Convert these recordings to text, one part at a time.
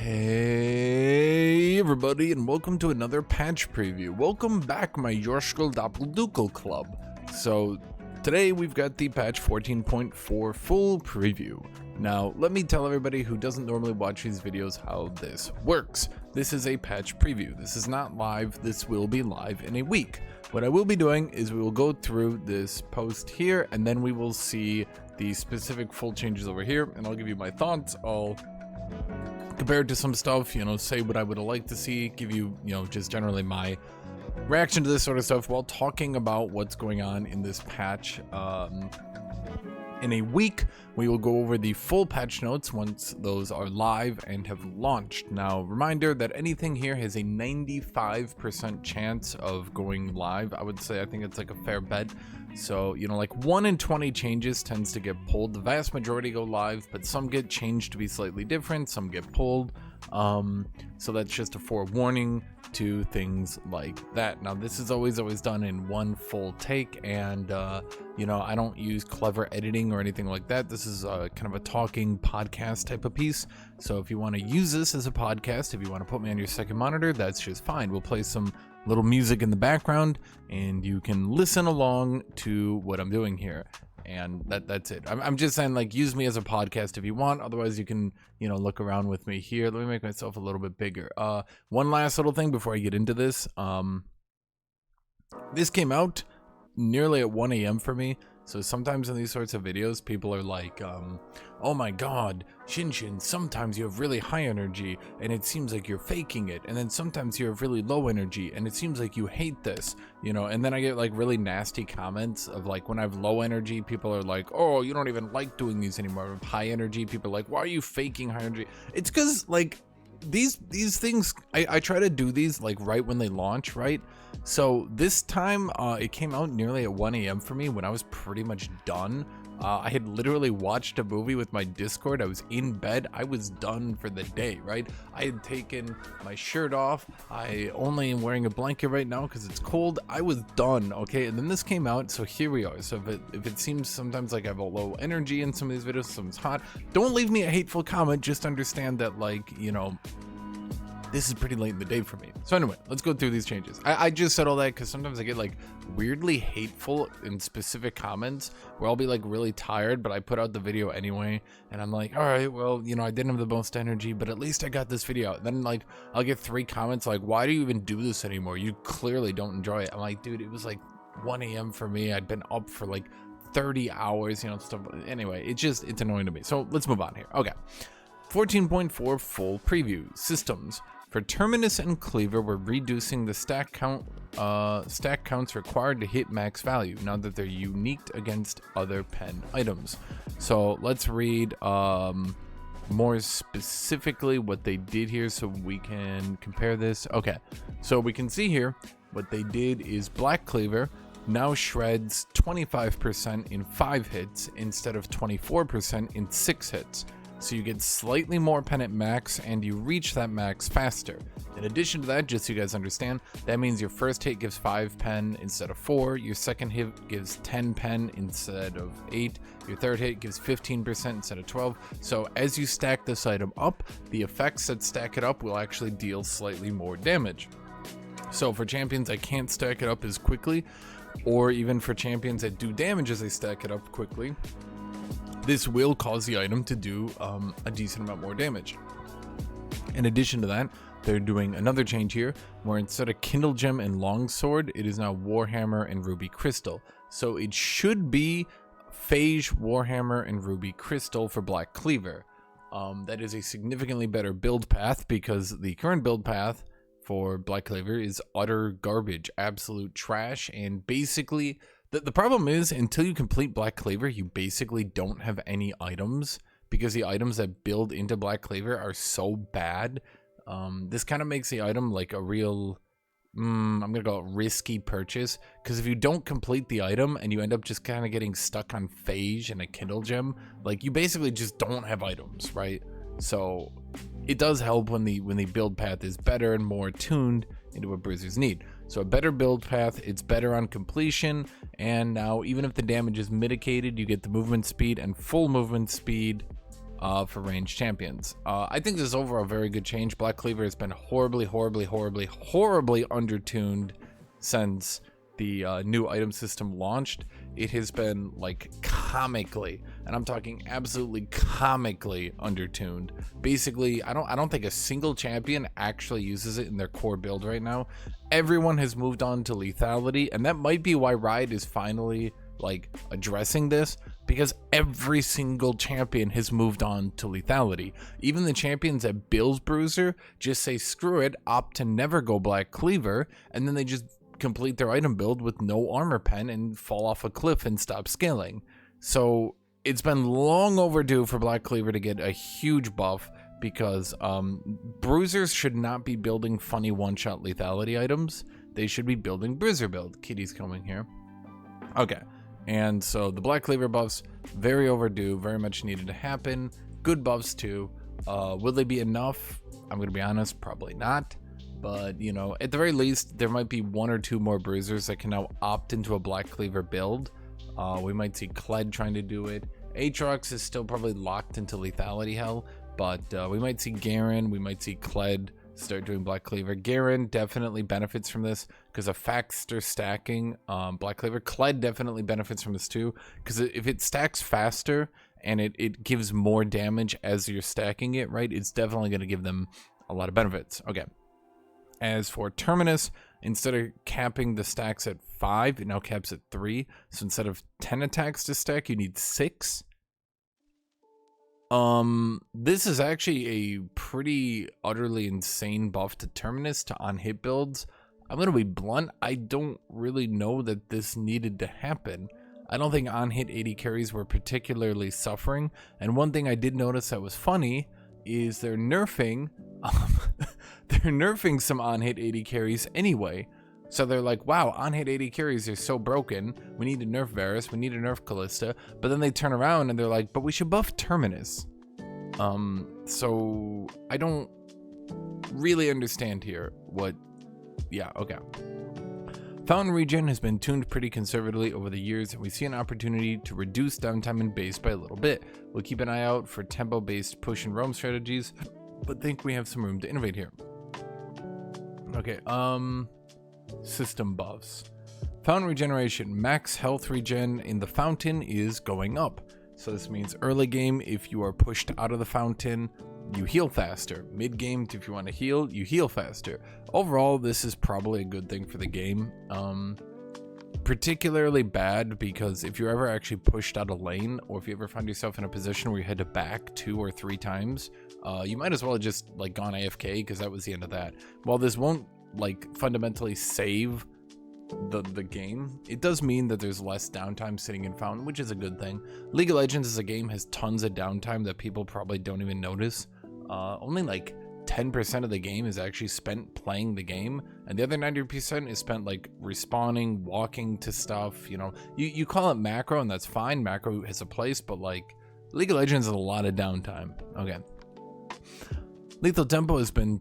Hey everybody, and welcome to another patch preview. Welcome back, my Yorshkel Doppeldukel Club. So today we've got the patch 14.4 full preview. Now let me tell everybody who doesn't normally watch these videos how this works. This is a patch preview. This is not live. This will be live in a week. What I will be doing is we will go through this post here, and then we will see the specific full changes over here, and I'll give you my thoughts. I'll compare it to some stuff, say what I would like to see, give you, just generally my reaction to this sort of stuff while talking about what's going on in this patch. In a week, we will go over the full patch notes once those are live and have launched. Now, reminder that anything here has a 95% chance of going live. I would say, I think it's like a fair bet. So, like 1 in 20 changes tends to get pulled. The vast majority go live, but some get changed to be slightly different. Some get pulled. So that's just a forewarning to things like that. Now, this is always done in one full take, and I don't use clever editing or anything like that. This is kind of a talking podcast type of piece. So if you want to use this as a podcast, if you want to put me on your second monitor, that's just fine. We'll play some little music in the background and you can listen along to what I'm doing here. And that's it. I'm just saying, like, use me as a podcast if you want. Otherwise, you can, look around with me here. Let me make myself a little bit bigger. One last little thing before I get into this. This came out nearly at 1 a.m. for me. So sometimes in these sorts of videos, people are like, oh my god, Hashinshin, sometimes you have really high energy and it seems like you're faking it. And then sometimes you have really low energy and it seems like you hate this, and then I get like really nasty comments of like, when I have low energy, people are like, oh, you don't even like doing these anymore. With high energy, people are like, why are you faking high energy? It's because like these things, I try to do these like right when they launch, right? So this time it came out nearly at 1 a.m. for me when I was pretty much done. I had literally watched a movie with my Discord. I was in bed. I was done for the day, right? I had taken my shirt off. I only am wearing a blanket right now because it's cold. I was done, okay? And then this came out, so here we are. So if it seems sometimes like I have a low energy in some of these videos, someone's hot, don't leave me a hateful comment. Just understand that, like, this is pretty late in the day for me. So anyway, let's go through these changes. I just said all that because sometimes I get like weirdly hateful in specific comments where I'll be like really tired, but I put out the video anyway. And I'm like, all right, well, I didn't have the most energy, but at least I got this video out. And then like, I'll get 3 comments like, why do you even do this anymore? You clearly don't enjoy it. I'm like, dude, it was like 1 a.m. for me. I'd been up for like 30 hours, stuff. Anyway, it's annoying to me. So let's move on here. Okay. 14.4 full preview. Systems. For Terminus and Cleaver, we're reducing the stack counts required to hit max value now that they're unique against other pen items. So let's read more specifically what they did here so we can compare this. Okay, so we can see here what they did is Black Cleaver now shreds 25% in 5 hits instead of 24% in 6 hits. So you get slightly more pen at max and you reach that max faster. In addition to that, just so you guys understand, that means your first hit gives 5 pen instead of 4, your second hit gives 10 pen instead of 8, your third hit gives 15% instead of 12. So as you stack this item up, the effects that stack it up will actually deal slightly more damage. So for champions that can't stack it up as quickly, or even for champions that do damage as they stack it up quickly, this will cause the item to do a decent amount more damage. In addition to that, they're doing another change here, where instead of Kindle Gem and Longsword, it is now Warhammer and Ruby Crystal. So it should be Phage, Warhammer, and Ruby Crystal for Black Cleaver. That is a significantly better build path because the current build path for Black Cleaver is utter garbage, absolute trash, and basically the problem is, until you complete Black Cleaver, you basically don't have any items because the items that build into Black Cleaver are so bad. This kind of makes the item like a real, I'm going to call it risky purchase, because if you don't complete the item and you end up just kind of getting stuck on Phage and a Kindle Gem, like you basically just don't have items, right? So it does help when the build path is better and more tuned into what bruisers need. So a better build path, it's better on completion, and now even if the damage is mitigated, you get the movement speed and full movement speed for ranged champions. I think this is overall a very good change. Black Cleaver has been horribly undertuned since the new item system launched. It has been like comically, and I'm talking absolutely comically undertuned. Basically, I don't think a single champion actually uses it in their core build right now. Everyone has moved on to lethality, and that might be why Riot is finally like addressing this, because every single champion has moved on to lethality. Even the champions that build Bruiser just say screw it, opt to never go Black Cleaver, and then they just complete their item build with no armor pen and fall off a cliff and stop scaling. So it's been long overdue for Black Cleaver to get a huge buff, because Bruisers should not be building funny one-shot lethality items. They should be building Bruiser build. Kitty's coming here. Okay. And so the Black Cleaver buffs, very overdue, very much needed to happen. Good buffs too. Will they be enough? I'm going to be honest, probably not. But, you know, at the very least, there might be 1 or 2 more Bruisers that can now opt into a Black Cleaver build. We might see Kled trying to do it. Aatrox is still probably locked into lethality hell, but we might see Garen, we might see Kled start doing Black Cleaver. Garen definitely benefits from this because of faster stacking. Black Cleaver. Kled definitely benefits from this too, because if it stacks faster and it gives more damage as you're stacking it, right, it's definitely going to give them a lot of benefits. Okay. As for Terminus, instead of capping the stacks at 5, it now caps at 3. So instead of 10 attacks to stack, you need 6. This is actually a pretty utterly insane buff to Terminus to on-hit builds. I'm going to be blunt, I don't really know that this needed to happen. I don't think on-hit AD carries were particularly suffering, and one thing I did notice that was funny is they're nerfing some on-hit AD carries anyway. So they're like, wow, on-hit AD carries are so broken, we need to nerf Varus, we need to nerf Callista, but then they turn around and they're like, but we should buff Terminus. So I don't really understand here what, yeah, okay. Fountain regen has been tuned pretty conservatively over the years, and we see an opportunity to reduce downtime in base by a little bit. We'll keep an eye out for tempo-based push and roam strategies, but think we have some room to innovate here. Okay, system buffs. Fountain regeneration. Max health regen in the fountain is going up. So this means early game, if you are pushed out of the fountain, you heal faster. Mid game, if you want to heal, you heal faster. Overall, this is probably a good thing for the game. Particularly bad because if you're ever actually pushed out of lane, or if you ever find yourself in a position where you had to back 2 or 3 times, you might as well have just like gone AFK, because that was the end of that. While this won't like fundamentally save the game, it does mean that there's less downtime sitting in fountain, which is a good thing. League of Legends as a game has tons of downtime that people probably don't even notice. Only like 10% of the game is actually spent playing the game, and the other 90% is spent like respawning, walking to stuff. You know, you call it macro, and that's fine. Macro has a place, but like League of Legends is a lot of downtime. Okay. Lethal tempo has been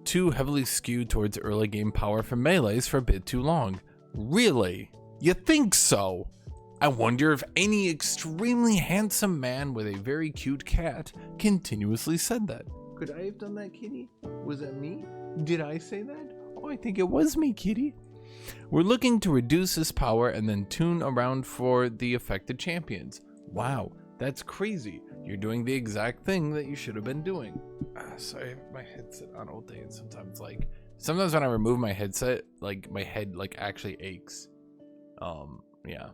too heavily skewed towards early game power for melees for a bit too long. Really? You think so? I wonder if any extremely handsome man with a very cute cat continuously said that. Could I have done that, Kitty? Was that me? Did I say that? Oh, I think it was me, Kitty. We're looking to reduce this power and then tune around for the affected champions. Wow, that's crazy. You're doing the exact thing that you should have been doing. Sorry, I have my headset on all day, and sometimes when I remove my headset, like my head like actually aches. Yeah.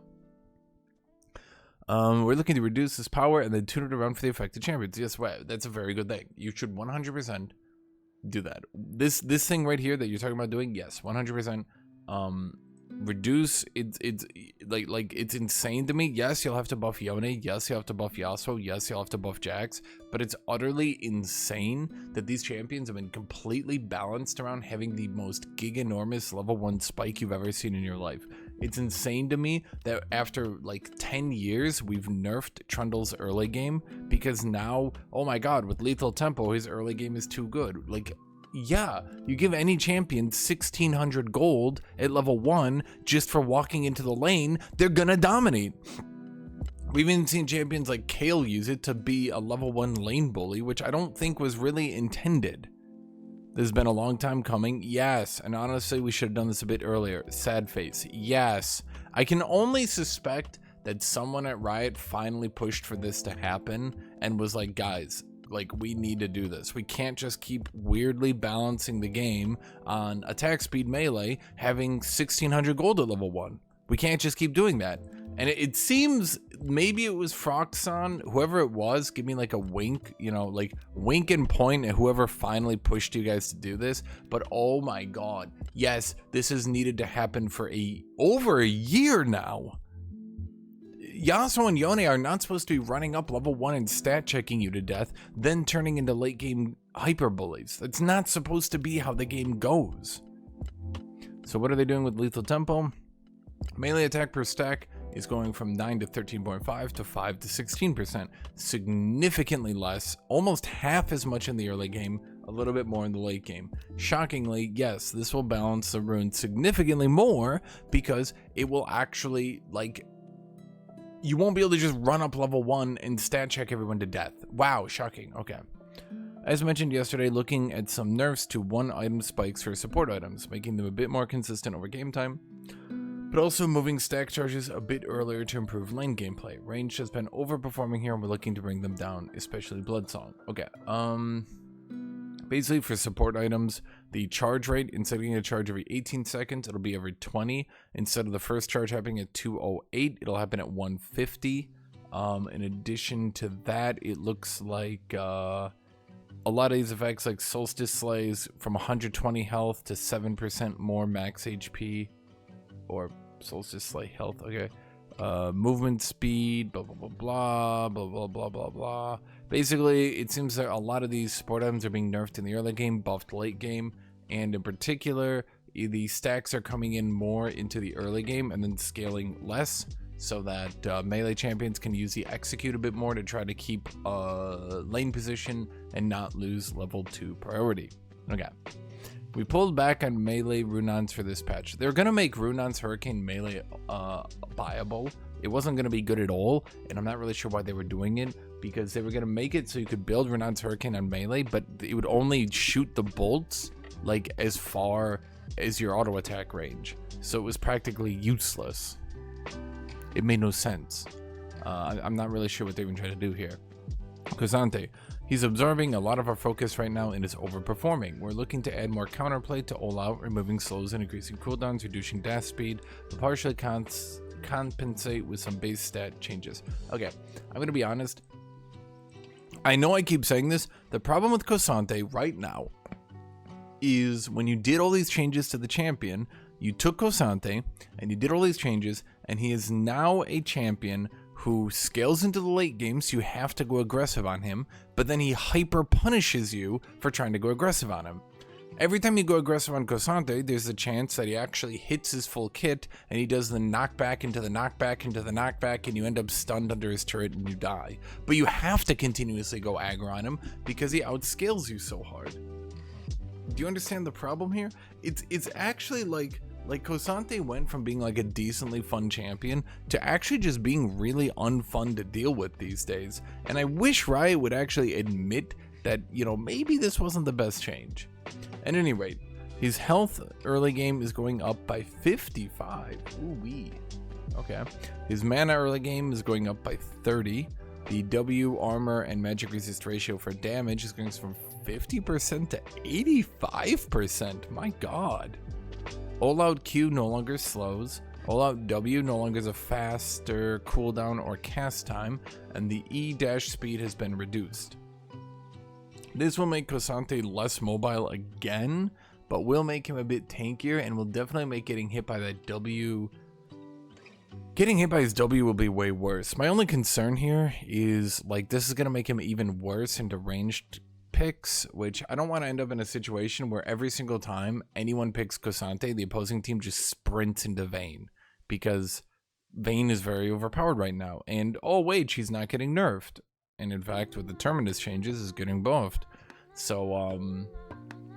We're looking to reduce this power and then tune it around for the affected champions. Yes, right. That's a very good thing. You should 100% do that. This thing right here that you're talking about doing, yes, 100%. Reduce it's like it's insane to me. Yes, you'll have to buff Yone. Yes, you'll have to buff Yasuo. Yes, you'll have to buff Jax. But it's utterly insane that these champions have been completely balanced around having the most giganormous level 1 spike you've ever seen in your life. It's insane to me that after like 10 years, we've nerfed Trundle's early game, because now, oh my god, with lethal tempo, his early game is too good. Like, yeah, you give any champion 1600 gold at level 1 just for walking into the lane, they're gonna dominate. We've even seen champions like Kale use it to be a level 1 lane bully, which I don't think was really intended. This has been a long time coming, yes, and honestly we should have done this a bit earlier. Sad face, yes. I can only suspect that someone at Riot finally pushed for this to happen and was like, guys, like, we need to do this. We can't just keep weirdly balancing the game on attack speed melee, having 1600 gold at level 1. We can't just keep doing that. And it seems maybe it was Froxon, whoever it was, give me like a wink, you know, like wink and point at whoever finally pushed you guys to do this. But oh my god, yes, this has needed to happen for over a year now. Yasuo and Yone are not supposed to be running up level 1 and stat checking you to death, then turning into late game hyper bullies. That's not supposed to be how the game goes. So what are they doing with lethal tempo? Melee attack per stack is going from 9 to 13.5 to 5 to 16%, significantly less, almost half as much in the early game, a little bit more in the late game. Shockingly, yes, this will balance the rune significantly more because it will actually, like, you won't be able to just run up level 1 and stat check everyone to death. Wow, shocking. Okay. As mentioned yesterday, looking at some nerfs to 1-item spikes for support items, making them a bit more consistent over game time, but also moving stack charges a bit earlier to improve lane gameplay. Range has been overperforming here and we're looking to bring them down, especially Bloodsong. Okay, basically for support items, the charge rate, instead of getting a charge every 18 seconds, it'll be every 20. Instead of the first charge happening at 208, it'll happen at 150. In addition to that, it looks like a lot of these effects like Solstice Slays from 120 health to 7% more max HP, or Solstice Slay health, okay. Movement speed, blah blah blah blah blah blah blah blah blah. Basically, it seems that a lot of these support items are being nerfed in the early game, buffed late game, and in particular, the stacks are coming in more into the early game and then scaling less, so that melee champions can use the execute a bit more to try to keep lane position and not lose level 2 priority. Okay. We pulled back on melee Runons for this patch. They're going to make Runon's Hurricane melee viable. It wasn't going to be good at all, and I'm not really sure why they were doing it, because they were going to make it so you could build Runon's Hurricane on melee, but it would only shoot the bolts like as far as your auto attack range. So it was practically useless. It made no sense. I'm not really sure what they're even trying to do here. Cosante. He's absorbing a lot of our focus right now and is overperforming. We're looking to add more counterplay to all out, removing slows and increasing cooldowns, reducing dash speed, to partially compensate with some base stat changes. Okay, I'm gonna be honest. I know I keep saying this. The problem with Cosante right now is when you did all these changes to the champion, you took Cosante and you did all these changes, and he is now a champion who scales into the late game, so you have to go aggressive on him, but then he hyper punishes you for trying to go aggressive on him. Every time you go aggressive on Cosante, there's a chance that he actually hits his full kit, and he does the knockback into the knockback into the knockback, and you end up stunned under his turret and you die. But you have to continuously go aggro on him because he outscales you so hard. Do you understand the problem here? It's actually like Cosante went from being like a decently fun champion to actually just being really unfun to deal with these days. And I wish Riot would actually admit that, you know, maybe this wasn't the best change. At any rate, his health early game is going up by 55. Ooh-wee. Okay. His mana early game is going up by 30. The W, armor, and magic resist ratio for damage is going from 50% to 85%. My god. All out Q no longer slows, all out W no longer is a faster cooldown or cast time, and the E dash speed has been reduced. This will make Cosante less mobile again, but will make him a bit tankier and will definitely make getting hit by that W. Getting hit by his W will be way worse. My only concern here is, like, this is going to make him even worse into ranged picks, which I don't want to end up in a situation where every single time anyone picks Cosante, the opposing team just sprints into Vayne, because Vayne is very overpowered right now. And oh wait, she's not getting nerfed, and in fact with the Terminus changes is getting buffed. So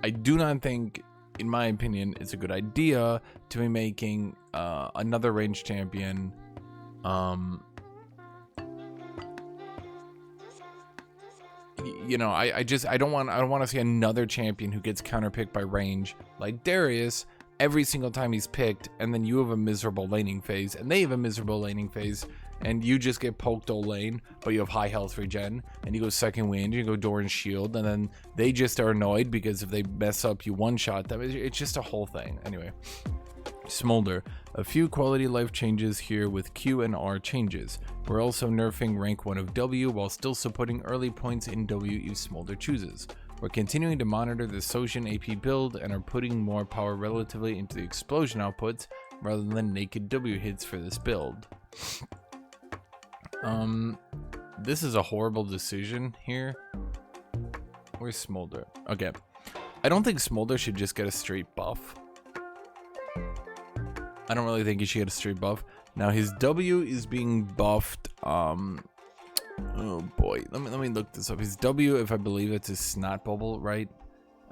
I do not think, in my opinion, it's a good idea to be making another ranged champion you know, I don't want to see another champion who gets counterpicked by range like Darius every single time he's picked, and then you have a miserable laning phase and they have a miserable laning phase, and you just get poked all lane, but you have high health regen, and you go second wind, you go Doran's shield, and then they just are annoyed because if they mess up, you one-shot them. It's just a whole thing. Anyway, Smolder. A few quality life changes here with Q and R changes. We're also nerfing rank 1 of W while still supporting early points in W if Smolder chooses. We're continuing to monitor the Sojin AP build and are putting more power relatively into the explosion outputs rather than naked W hits for this build. This is a horrible decision here. Where's Smolder? Okay. I don't think Smolder should just get a straight buff. I don't really think he should get a straight buff. Now his W is being buffed. Oh boy, let me look this up. His W, if I believe it's his snot bubble, right?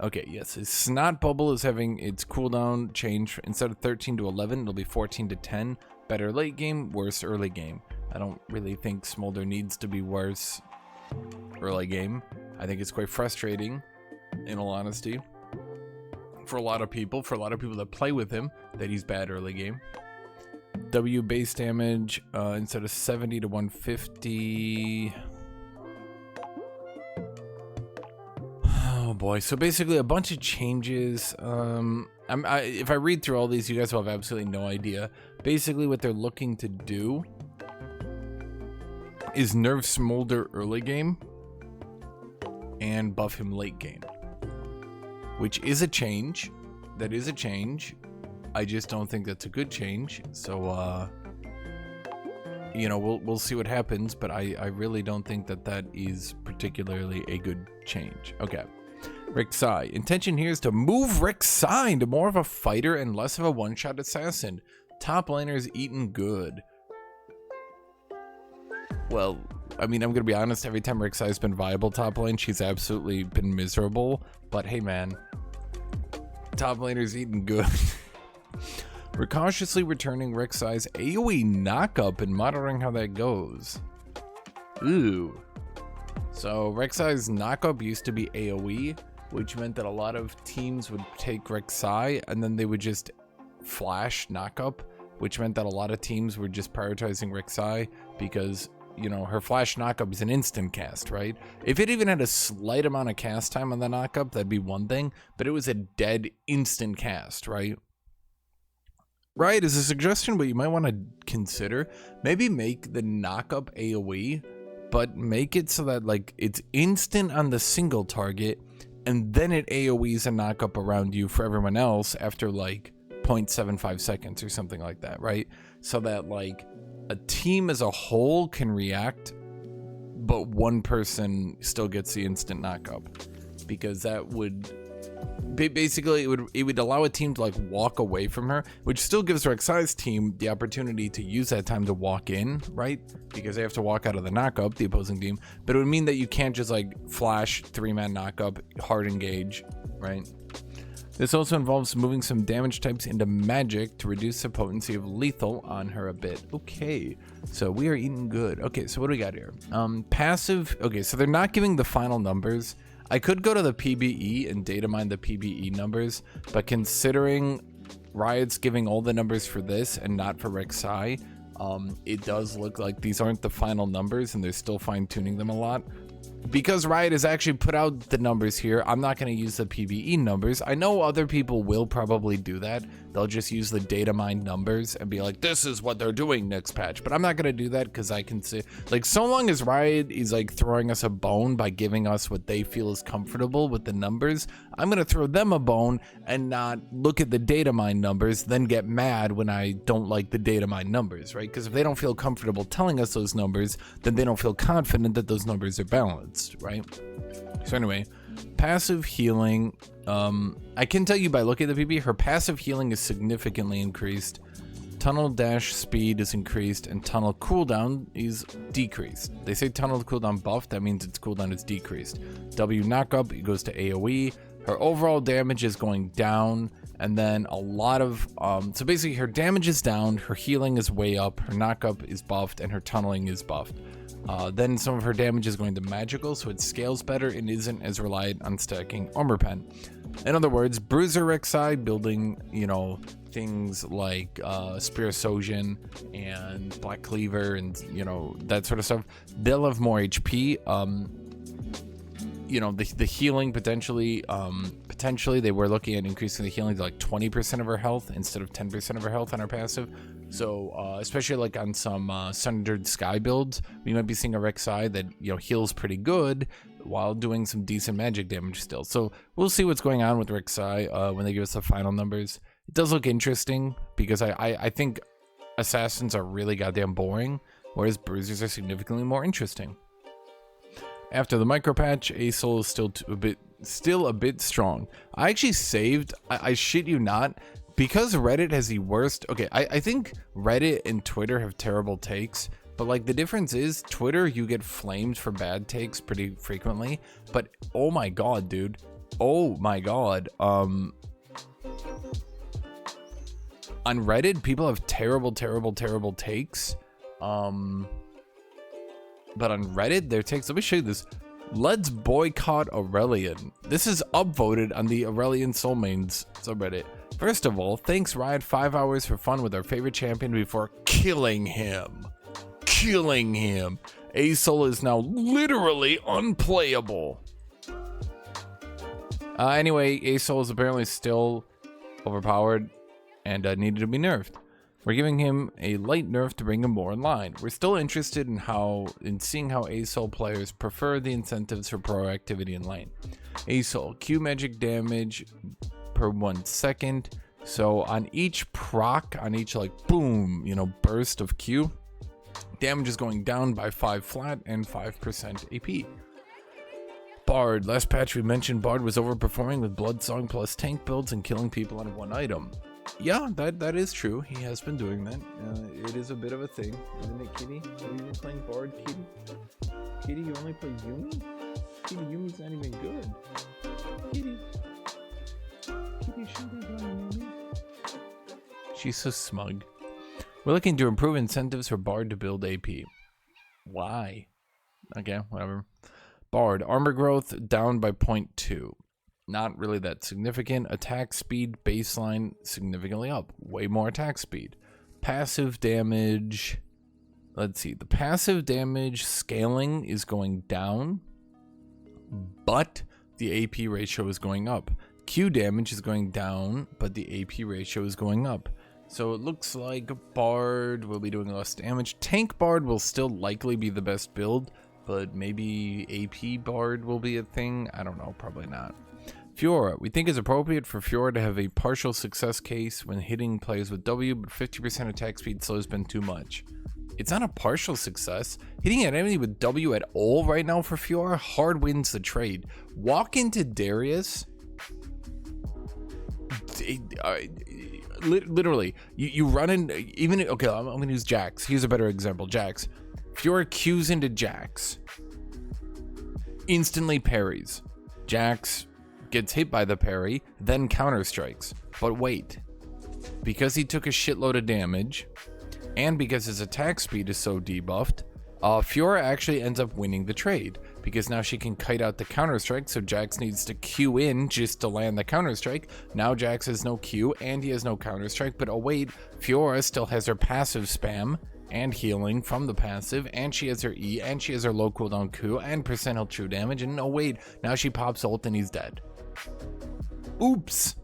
Okay, yes, his snot bubble is having its cooldown change. Instead of 13 to 11, it'll be 14 to 10. Better late game, worse early game. I don't really think Smolder needs to be worse early game. I think it's quite frustrating, in all honesty, for a lot of people that play with him, that he's bad early game. W base damage instead of 70 to 150. Oh boy, so basically a bunch of changes. If I read through all these, you guys will have absolutely no idea. Basically what they're looking to do is nerf Smolder early game and buff him late game, which is a change. That is a change. I just don't think that's a good change. So, you know, we'll see what happens, but I really don't think that is particularly a good change. Okay. Rek'Sai. Intention here is to move Rek'Sai into more of a fighter and less of a one-shot assassin. Top laner's eaten good. Well, I mean, I'm gonna be honest, every time Rek'Sai's been viable top lane, she's absolutely been miserable. But hey man, top laner's eating good. We're cautiously returning Rek'Sai's AoE knockup and monitoring how that goes. Ooh. So Rek'Sai's knockup used to be AoE, which meant that a lot of teams would take Rek'Sai and then they would just flash knockup, which meant that a lot of teams were just prioritizing Rek'Sai because, you know, her flash knockup is an instant cast, right? If it even had a slight amount of cast time on the knockup, that'd be one thing, but it was a dead instant cast, right? Right, as a suggestion, what you might want to consider, maybe make the knockup AoE, but make it so that like it's instant on the single target, and then it AoEs a knockup around you for everyone else after like 0.75 seconds or something like that, right? So that like a team as a whole can react, but one person still gets the instant knockup, because that would basically it would allow a team to like walk away from her, which still gives Rek'Sai's team the opportunity to use that time to walk in, right? Because they have to walk out of the knockup, the opposing team, but it would mean that you can't just like flash 3-man knockup, hard engage, right? This also involves moving some damage types into magic to reduce the potency of lethal on her a bit. Okay, so we are eating good. Okay, so what do we got here? Passive. Okay, so they're not giving the final numbers. I could go to the PBE and data mine the PBE numbers, but considering Riot's giving all the numbers for this and not for Rek'Sai, it does look like these aren't the final numbers and they're still fine-tuning them a lot. Because Riot has actually put out the numbers here, I'm not going to use the PBE numbers. I know other people will probably do that. They'll just use the data mine numbers and be like, this is what they're doing next patch. But I'm not going to do that because I can see, like, so long as Riot is like throwing us a bone by giving us what they feel is comfortable with the numbers, I'm going to throw them a bone and not look at the data mine numbers, then get mad when I don't like the data mine numbers, right? Because if they don't feel comfortable telling us those numbers, then they don't feel confident that those numbers are balanced, right? So anyway, passive healing. I can tell you by looking at the PB, her passive healing is significantly increased. Tunnel dash speed is increased, and tunnel cooldown is decreased. They say tunnel cooldown buff, that means its cooldown is decreased. W knockup, it goes to AoE. Her overall damage is going down, and then a lot of, so basically her damage is down, her healing is way up, her knockup is buffed, and her tunneling is buffed. Then some of her damage is going to magical, so it scales better and isn't as reliant on stacking armor pen. In other words, Bruiser Rek'Sai building, you know, things like Spear Sojin and Black Cleaver and, you know, that sort of stuff, they'll have more HP. You know, the healing potentially they were looking at increasing the healing to like 20% of her health instead of 10% of her health on her passive. So especially like on some Sundered Sky builds, we might be seeing a Rek'Sai that, you know, heals pretty good while doing some decent magic damage still. So we'll see what's going on with Rek'Sai when they give us the final numbers. It does look interesting because I think assassins are really goddamn boring, whereas bruisers are significantly more interesting. After the micro patch, ASOL is still a bit strong. I actually saved, I shit you not, because Reddit has the worst. Okay, I think Reddit and Twitter have terrible takes, but like the difference is Twitter, you get flamed for bad takes pretty frequently, but oh my god, dude, oh my god, on Reddit, people have terrible takes. But on Reddit, their takes, let me show you this. Let's boycott Aurelion. This is upvoted on the Aurelion Soul Mains subreddit. First of all, thanks Riot 5 hours for fun with our favorite champion before killing him. ASOL is now literally unplayable. Anyway, ASOL is apparently still overpowered and needed to be nerfed. We're giving him a light nerf to bring him more in line. We're still interested in seeing how ASOL players prefer the incentives for proactivity in lane. ASOL, Q magic damage per 1 second. So on each proc, on each like boom, you know, burst of Q, damage is going down by 5 flat and 5% AP. Bard, last patch we mentioned Bard was overperforming with Bloodsong plus tank builds and killing people on 1 item. Yeah, that is true. He has been doing that. It is a bit of a thing, isn't it, Kitty? Have you been playing Bard, Kitty? Kitty, you only play Yumi? Kitty, Yumi's not even good. Kitty, shouldn't be playing Yumi. She's so smug. We're looking to improve incentives for Bard to build AP. Why? Okay, whatever. Bard, armor growth down by 0.2. Not really that significant. Attack speed baseline significantly up. Way more attack speed. Passive damage. Let's see. The passive damage scaling is going down, but the AP ratio is going up. Q damage is going down, but the AP ratio is going up. So it looks like Bard will be doing less damage. Tank Bard will still likely be the best build, but maybe AP Bard will be a thing. I don't know. Probably not. Fiora, we think it's appropriate for Fiora to have a partial success case when hitting players with W, but 50% attack speed slow has been too much. It's not a partial success. Hitting an enemy with W at all right now for Fiora hard wins the trade. Walk into Darius. Literally, you run in, even, okay, I'm gonna use Jax. Here's a better example, Jax. Fiora Qs into Jax. Instantly parries. Jax gets hit by the parry, then counter strikes. But wait, because he took a shitload of damage, and because his attack speed is so debuffed, Fiora actually ends up winning the trade, because now she can kite out the counter strike, so Jax needs to Q in just to land the counter strike. Now Jax has no Q, and he has no counter strike, but oh wait, Fiora still has her passive spam, and healing from the passive, and she has her E, and she has her low cooldown Q, and percent health true damage, and oh wait, now she pops ult and he's dead. Oops.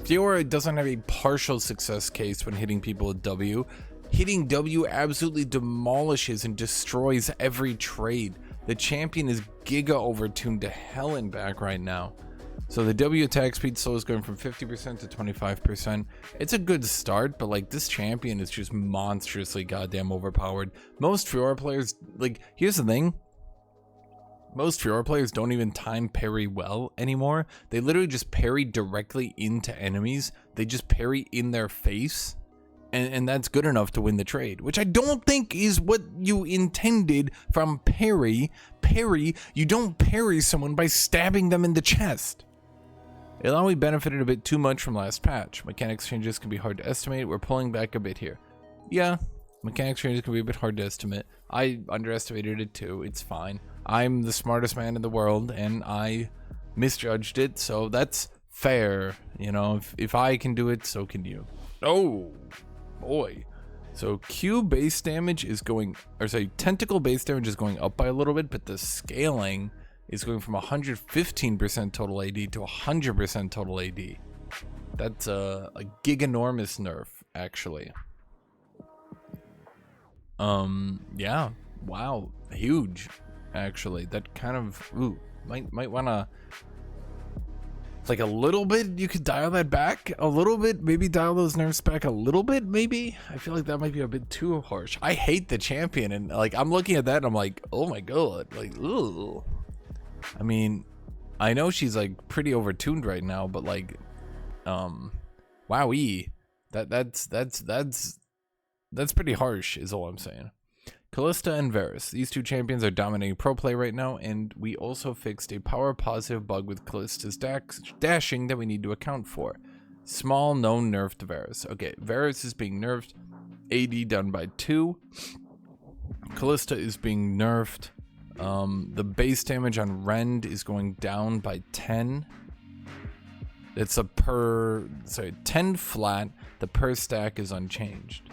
Fiora doesn't have a partial success case when hitting people with W. Hitting W absolutely demolishes and destroys every trade. The champion is giga overtuned to hell and back right now. So the W attack speed slow is going from 50% to 25%. It's a good start, but like this champion is just monstrously goddamn overpowered. Most Fiora players, like, here's the thing. Most Fiora players don't even time parry well anymore. They literally just parry directly into enemies. They just parry in their face. And that's good enough to win the trade, which I don't think is what you intended from parry. Parry, you don't parry someone by stabbing them in the chest. It only benefited a bit too much from last patch. Mechanics changes can be hard to estimate. We're pulling back a bit here. Yeah, Mechanics range can be a bit hard to estimate. I underestimated it too. It's fine. I'm the smartest man in the world, and I misjudged it, so that's fair. You know, if I can do it, so can you. Oh, boy. So Q base damage is going, or sorry, tentacle base damage is going up by a little bit, but the scaling is going from 115% total AD to 100% total AD. That's a giganormous nerf, actually. Yeah, wow, huge, actually. That kind of, might wanna, like a little bit, you could dial that back a little bit, maybe dial those nerfs back a little bit, maybe. I feel like that might be a bit too harsh. I hate the champion, and like, I'm looking at that and I'm like, oh my god, like, ooh. I mean, I know she's like pretty overtuned right now, but like, wowee, that's pretty harsh, is all I'm saying. Kalista and Varus. These two champions are dominating pro play right now, and we also fixed a power positive bug with Kalista's dashing that we need to account for. Small known nerf to Varus. Okay, Varus is being nerfed. AD done by 2. Kalista is being nerfed. The base damage on Rend is going down by 10. It's a 10 flat. The per stack is unchanged.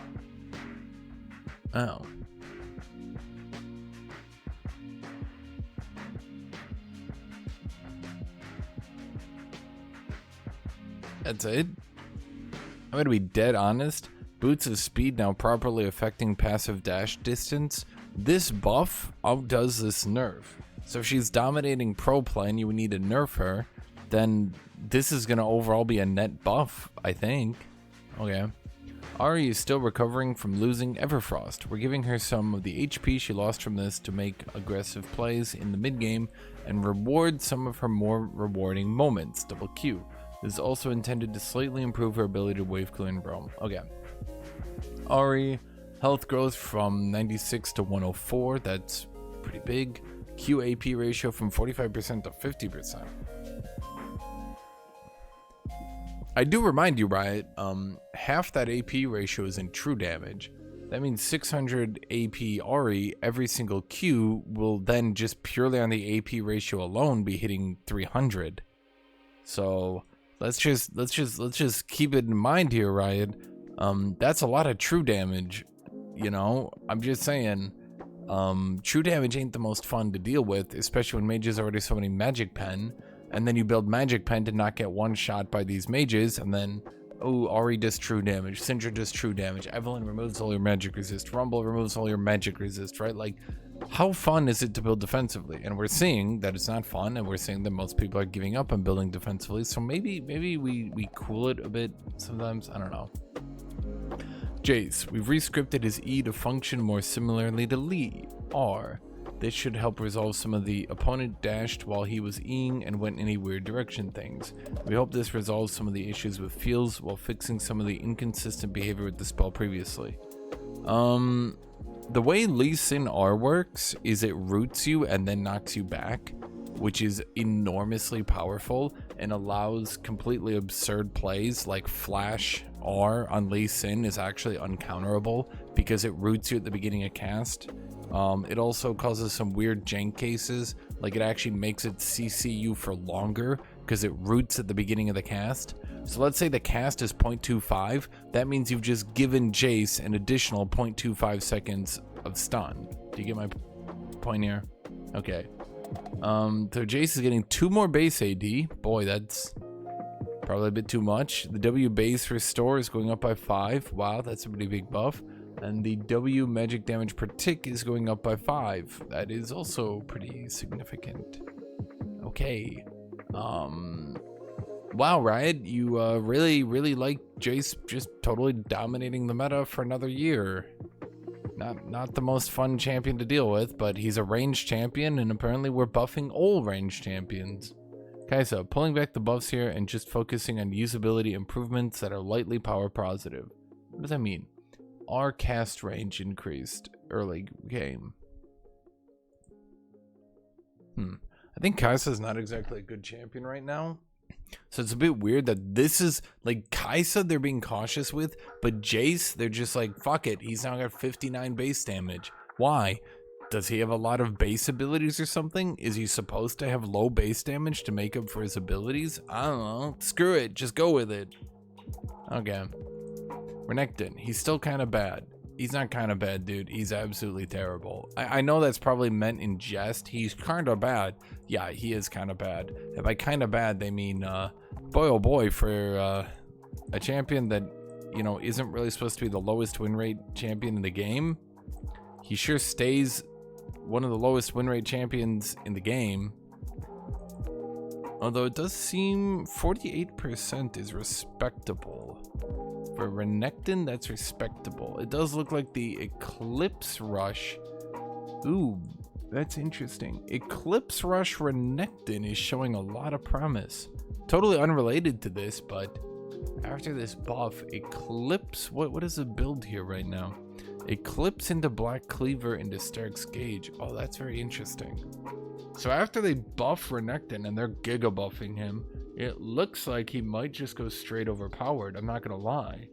Oh. That's it? I'm gonna be dead honest. Boots' speed now properly affecting passive dash distance. This buff outdoes this nerf. So if she's dominating pro play and you would need to nerf her, then this is gonna overall be a net buff, I think. Okay. Ahri is still recovering from losing Everfrost. We're giving her some of the HP she lost from this to make aggressive plays in the mid game and reward some of her more rewarding moments. Double Q. This is also intended to slightly improve her ability to wave clear and roam. Okay. Ahri, health growth from 96 to 104. That's pretty big. QAP ratio from 45% to 50%. I do remind you, Riot, half that AP ratio is in true damage. That means 600 AP Ahri every single Q will then just purely on the AP ratio alone be hitting 300. So let's just keep it in mind here, Riot. That's a lot of true damage. You know, I'm just saying, true damage ain't the most fun to deal with, especially when mages already so many magic pen. And then you build magic pen to not get one shot by these mages, and then, oh, Ahri does true damage, Syndra does true damage, Evelynn removes all your magic resist, Rumble removes all your magic resist, right? Like, how fun is it to build defensively? And we're seeing that it's not fun, and we're seeing that most people are giving up on building defensively, so maybe we cool it a bit sometimes, I don't know. Jace, we've rescripted his E to function more similarly to Lee, R. This should help resolve some of the opponent dashed while he was Eing and went in any weird direction things. We hope this resolves some of the issues with fields while fixing some of the inconsistent behavior with the spell previously. The way Lee Sin R works is it roots you and then knocks you back, which is enormously powerful and allows completely absurd plays like Flash R on Lee Sin is actually uncounterable because it roots you at the beginning of cast. It also causes some weird jank cases, like it actually makes it CC you for longer because it roots at the beginning of the cast. So let's say the cast is 0.25, that means you've just given Jace an additional 0.25 seconds of stun. Do you get my point here? Okay. So Jace is getting 2 more base AD. Boy, that's probably a bit too much. The W base restore is going up by 5. Wow, that's a pretty big buff. And the W magic damage per tick is going up by 5. That is also pretty significant. Okay. Wow, Riot, you really like Jace just totally dominating the meta for another year. Not the most fun champion to deal with, but he's a ranged champion, and apparently we're buffing all ranged champions. Okay, so pulling back the buffs here and just focusing on usability improvements that are lightly power positive. What does that mean? Our cast range increased early game. I think Kai'Sa's not exactly a good champion right now. So it's a bit weird that this is like Kaisa they're being cautious with, but Jace they're just like, fuck it, he's now got 59 base damage. Why? Does he have a lot of base abilities or something? Is he supposed to have low base damage to make up for his abilities? I don't know. Screw it, just go with it. Okay. Renekton, he's still kind of bad. He's not kind of bad, dude. He's absolutely terrible. I know that's probably meant in jest. He's kind of bad. Yeah, he is kind of bad. And by kind of bad, they mean, boy oh boy, for a champion that, you know, isn't really supposed to be the lowest win rate champion in the game. He sure stays one of the lowest win rate champions in the game. Although it does seem 48% is respectable. For Renekton, that's respectable. It does look like the Eclipse Rush. Ooh, that's interesting. Eclipse Rush Renekton is showing a lot of promise. Totally unrelated to this, but after this buff, Eclipse, what is the build here right now? Eclipse into Black Cleaver into Stark's Gauge. Oh, that's very interesting. So after they buff Renekton and they're giga buffing him, it looks like he might just go straight overpowered. I'm not gonna lie,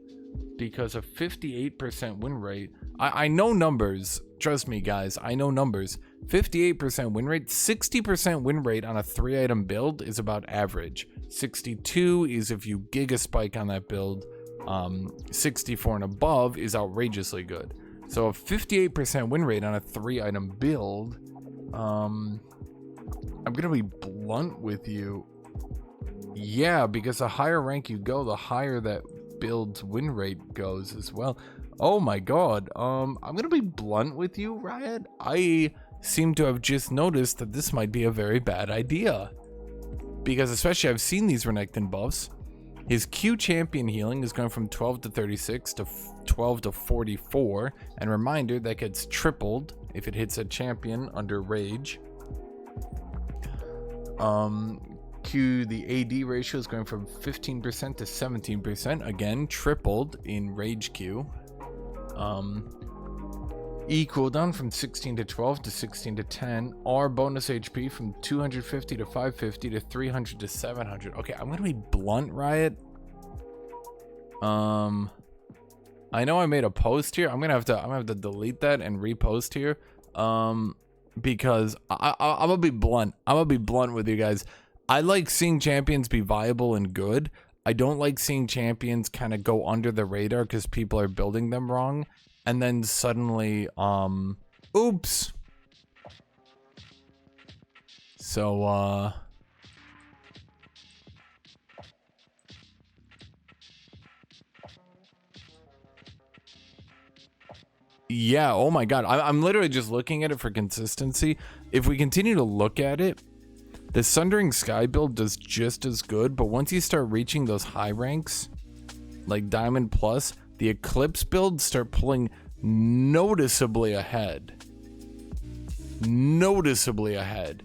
because a 58% win rate. I know numbers. Trust me, guys. I know numbers. 58% win rate. 60% win rate on a 3-item build is about average. 62 is if you giga spike on that build. 64 and above is outrageously good. So a 58% win rate on a 3-item build. I'm gonna be blunt with you. Yeah, because the higher rank you go, the higher that build's win rate goes as well. Oh my god. I'm gonna be blunt with you, Riot. I seem to have just noticed that this might be a very bad idea. Because especially I've seen these Renekton buffs. His Q champion healing is going from 12 to 36 to 12 to 44. And reminder, that gets tripled if it hits a champion under Rage. Q, the AD ratio is going from 15% to 17%. Again, tripled in Rage Q. E cooldown from 16 to 12 to 16 to 10. R bonus HP from 250 to 550 to 300 to 700. Okay, I'm gonna be blunt, Riot. I know I made a post here. I'm gonna have to delete that and repost here. Because I'm gonna be blunt. I'm gonna be blunt with you guys. I like seeing champions be viable and good. I don't like seeing champions kind of go under the radar because people are building them wrong. And then suddenly, oops. So, yeah, oh my god. I'm literally just looking at it for consistency. If we continue to look at it, the Sundering Sky build does just as good, but once you start reaching those high ranks, like Diamond Plus, the Eclipse builds start pulling noticeably ahead. Noticeably ahead.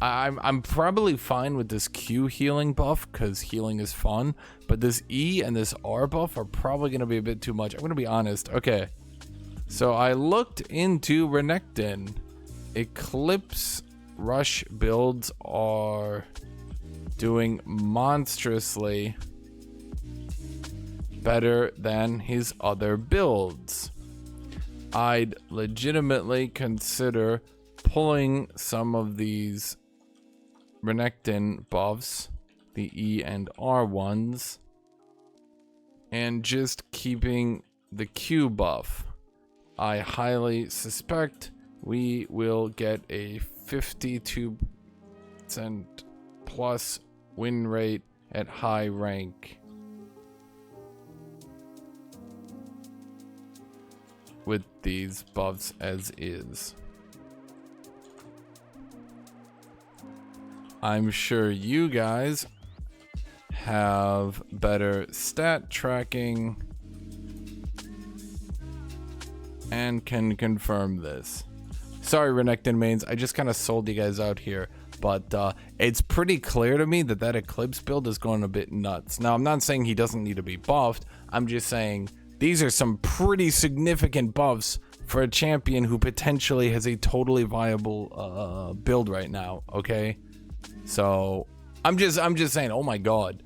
I'm probably fine with this Q healing buff because healing is fun, but this E and this R buff are probably going to be a bit too much. I'm going to be honest. Okay, so I looked into Renekton. Eclipse Rush builds are doing monstrously better than his other builds. I'd legitimately consider pulling some of these Renekton buffs, the E and R ones, and just keeping the Q buff. I highly suspect we will get a 52% plus win rate at high rank with these buffs as is. I'm sure you guys have better stat tracking and can confirm this. Sorry, Renekton mains, I just kind of sold you guys out here, but it's pretty clear to me that that Eclipse build is going a bit nuts. Now, I'm not saying he doesn't need to be buffed. I'm just saying these are some pretty significant buffs for a champion who potentially has a totally viable build right now, okay? So I'm just saying, oh my god.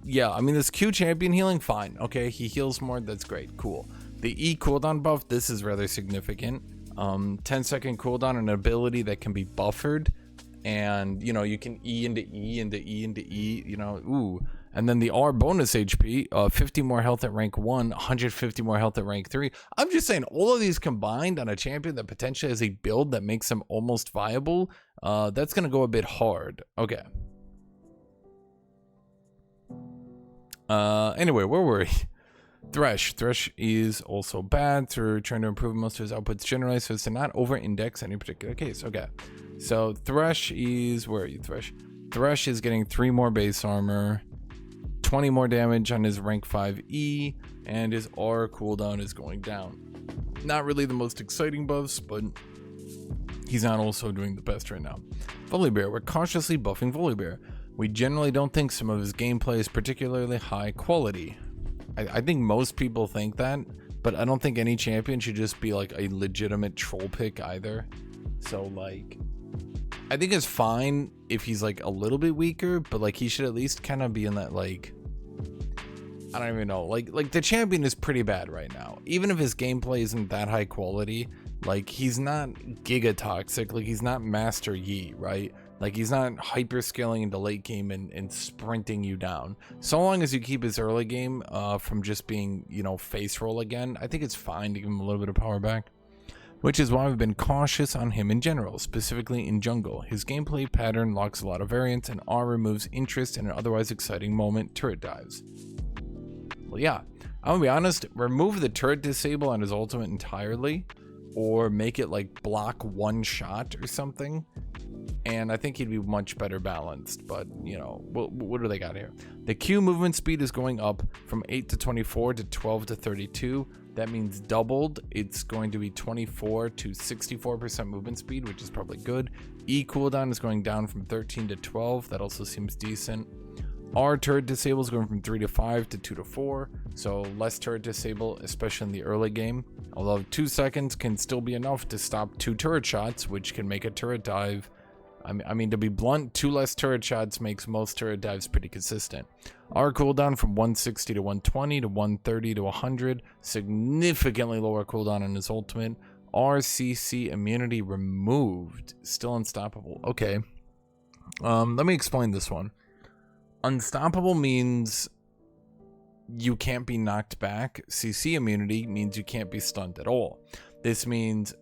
Yeah, I mean, this Q champion healing, fine. Okay, he heals more, that's great, cool. The E cooldown buff, this is rather significant. 10-second cooldown, an ability that can be buffered. And, you know, you can E into E into E into E, you know, ooh. And then the R bonus HP, 50 more health at rank 1, 150 more health at rank 3. I'm just saying, all of these combined on a champion that potentially has a build that makes them almost viable, that's going to go a bit hard. Okay. Anyway, where were we? Thresh is also bad. They're trying to improve most of his outputs generally so as to not over-index any particular case. Okay, so Thresh is, where are you, Thresh? Thresh is getting 3 more base armor, 20 more damage on his rank 5 E, and his R cooldown is going down. Not really the most exciting buffs, but he's not also doing the best right now. Volibear, we're cautiously buffing Volibear. We generally don't think some of his gameplay is particularly high quality. I think most people think that, but I don't think any champion should just be like a legitimate troll pick either. So like, I think it's fine if he's like a little bit weaker, but like he should at least kind of be in that, like, I don't even know, like the champion is pretty bad right now. Even if his gameplay isn't that high quality, like he's not giga toxic, like he's not Master Yi, right? Like he's not hyper scaling into late game and sprinting you down. So long as you keep his early game from just being, you know, face roll again, I think it's fine to give him a little bit of power back. Which is why we've been cautious on him in general, specifically in jungle. His gameplay pattern locks a lot of variance, and R removes interest in an otherwise exciting moment, turret dives. Well, yeah, I'm gonna be honest, remove the turret disable on his ultimate entirely, or make it like block 1 shot or something, and I think he'd be much better balanced. But you know, what do they got here? The Q movement speed is going up from 8 to 24 to 12 to 32. That means doubled. It's going to be 24 to 64% movement speed, which is probably good. E cooldown is going down from 13 to 12. That also seems decent. R turret disable is going from 3 to 5 to 2 to 4. So less turret disable, especially in the early game. Although 2 seconds can still be enough to stop 2 turret shots, which can make a turret dive. I mean, to be blunt, 2 less turret shots makes most turret dives pretty consistent. R cooldown from 160 to 120 to 130 to 100. Significantly lower cooldown on his ultimate. RCC immunity removed. Still unstoppable. Okay. Let me explain this one. Unstoppable means you can't be knocked back. CC immunity means you can't be stunned at all. This means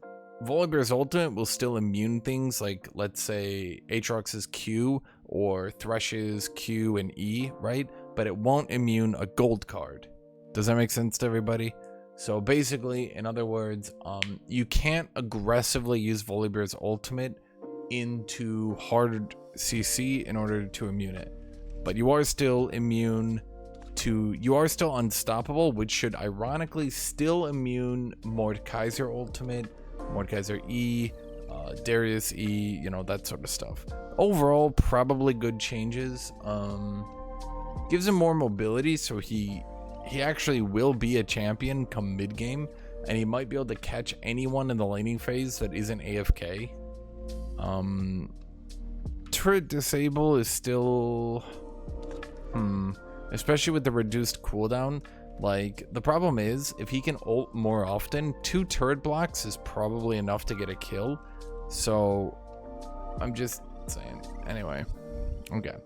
Volibear's ultimate will still immune things like, let's say, Aatrox's Q or Thresh's Q and E, right? But it won't immune a gold card. Does that make sense to everybody? So basically, in other words, you can't aggressively use Volibear's ultimate into hard CC in order to immune it. But you are still immune to, you are still unstoppable, which should ironically still immune Mordekaiser ultimate, Mordekaiser E, Darius E, you know, that sort of stuff. Overall, probably good changes. Gives him more mobility, so he actually will be a champion come mid game, and he might be able to catch anyone in the laning phase that isn't AFK. Turret disable is still, especially with the reduced cooldown. Like, the problem is, if he can ult more often, 2 turret blocks is probably enough to get a kill. So, I'm just saying. Anyway. Okay.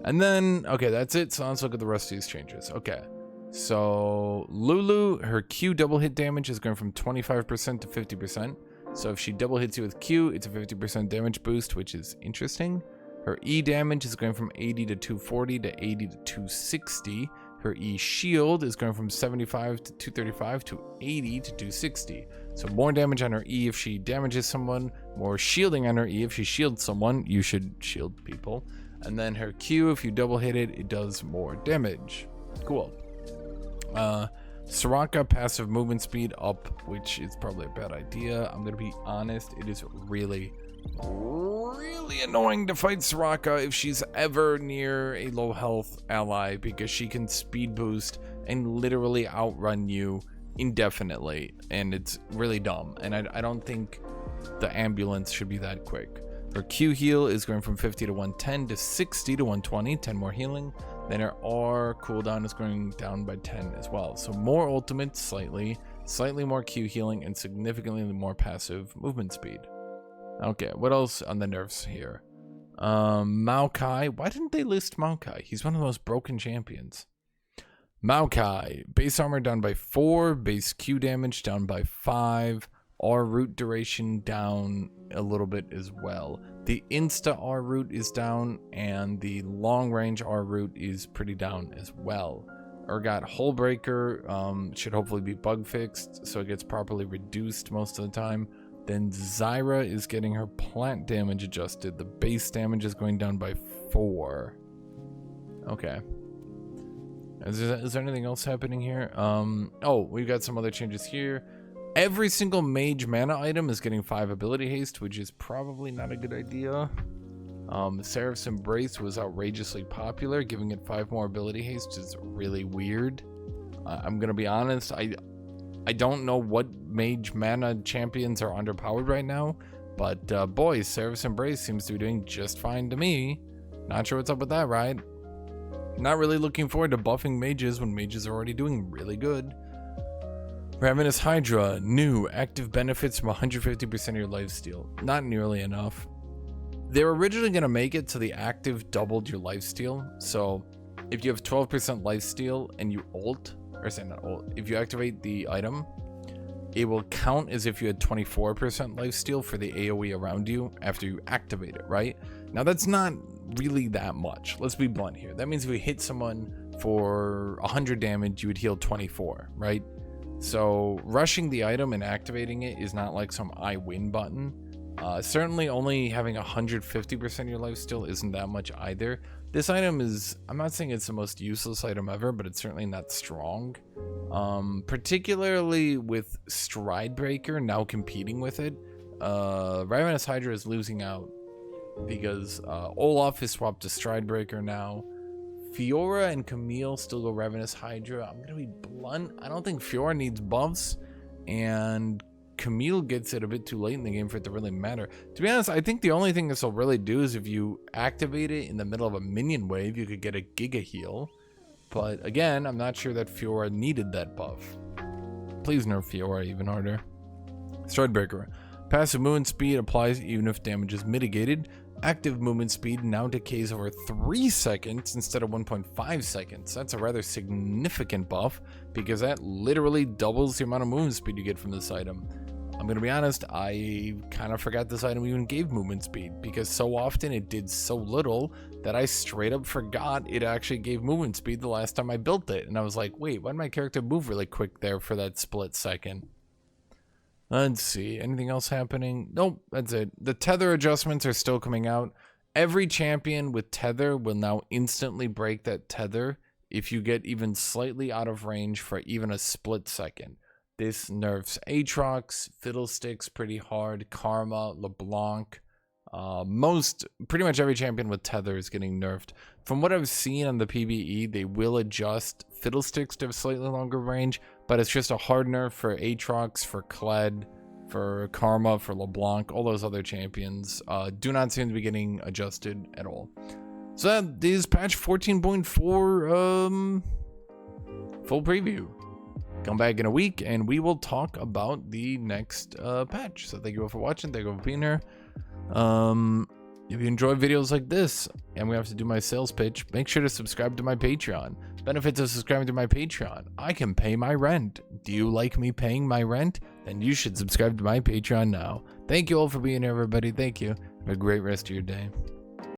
And then, okay, that's it. So let's look at the rest of these changes. Okay. So, Lulu, her Q double hit damage is going from 25% to 50%. So if she double hits you with Q, it's a 50% damage boost, which is interesting. Her E damage is going from 80 to 240 to 80 to 260. Her E shield is going from 75 to 235 to 80 to 260. So more damage on her E if she damages someone, more shielding on her E if she shields someone. You should shield people. And then her Q, if you double hit it, it does more damage. Cool. Soraka passive movement speed up, which is probably a bad idea. I'm gonna be honest, it is really annoying to fight Soraka if she's ever near a low health ally, because she can speed boost and literally outrun you indefinitely, and it's really dumb. And I don't think the ambulance should be that quick. Her Q heal is going from 50 to 110 to 60 to 120, 10 more healing. Then her R cooldown is going down by 10 as well. So more ultimate, slightly more Q healing, and significantly more passive movement speed. Okay, what else on the nerfs here? Maokai. Why didn't they list Maokai? He's one of the most broken champions. Maokai. Base armor down by 4. Base Q damage down by 5. R root duration down a little bit as well. The insta R root is down, and the long range R root is pretty down as well. Urgot Hull Breaker should hopefully be bug fixed, so it gets properly reduced most of the time. Then Zyra is getting her plant damage adjusted. The base damage is going down by 4. Okay. Is there anything else happening here? Oh, we've got some other changes here. Every single mage mana item is getting 5 ability haste, which is probably not a good idea. Seraph's Embrace was outrageously popular. Giving it 5 more ability haste is really weird. I'm gonna be honest, I don't know what mage mana champions are underpowered right now, but boys, Seraph's Embrace seems to be doing just fine to me. Not sure what's up with that, right? Not really looking forward to buffing mages when mages are already doing really good. Ravenous Hydra, new, active benefits from 150% of your lifesteal. Not nearly enough. They were originally going to make it so the active doubled your lifesteal. So if you have 12% lifesteal and you ult, or say not ult, if you activate the item, it will count as if you had 24% lifesteal for the AoE around you after you activate it, right? Now that's not really that much. Let's be blunt here. That means if we hit someone for 100 damage, you would heal 24, right? So rushing the item and activating it is not like some I win button. Certainly only having 150% of your life still isn't that much either. This item is, I'm not saying it's the most useless item ever, but it's certainly not strong. Particularly with Stridebreaker now competing with it. Ravenous Hydra is losing out because Olaf is swapped to Stridebreaker now. Fiora and Camille still go Ravenous Hydra. I'm gonna be blunt, I don't think Fiora needs buffs, and Camille gets it a bit too late in the game for it to really matter. To be honest, I think the only thing this will really do is if you activate it in the middle of a minion wave, you could get a Giga heal. But again, I'm not sure that Fiora needed that buff. Please nerf Fiora even harder. Stridebreaker. Passive movement speed applies even if damage is mitigated. Active movement speed now decays over 3 seconds instead of 1.5 seconds. That's a rather significant buff because that literally doubles the amount of movement speed you get from this item. I'm gonna be honest, I kind of forgot this item even gave movement speed because so often it did so little that I straight up forgot it actually gave movement speed the last time I built it. And I was like, wait, why did my character move really quick there for that split second? Let's see, anything else happening? Nope, that's it. The tether adjustments are still coming out. Every champion with tether will now instantly break that tether if you get even slightly out of range for even a split second. This nerfs Aatrox, Fiddlesticks pretty hard, Karma, LeBlanc. Pretty much every champion with tether is getting nerfed. From what I've seen on the PvE, they will adjust Fiddlesticks to have slightly longer range, but it's just a hard nerf for Aatrox, for Kled, for Karma, for LeBlanc. All those other champions do not seem to be getting adjusted at all. So that is patch 14.4 full preview. Come back in a week and we will talk about the next patch. So thank you all for watching. Thank you all for being here. If you enjoy videos like this and we have to do my sales pitch, make sure to subscribe to my Patreon. Benefits of subscribing to my Patreon: I can pay my rent. Do you like me paying my rent? Then you should subscribe to my Patreon now. Thank you all for being here, everybody. Thank you. Have a great rest of your day.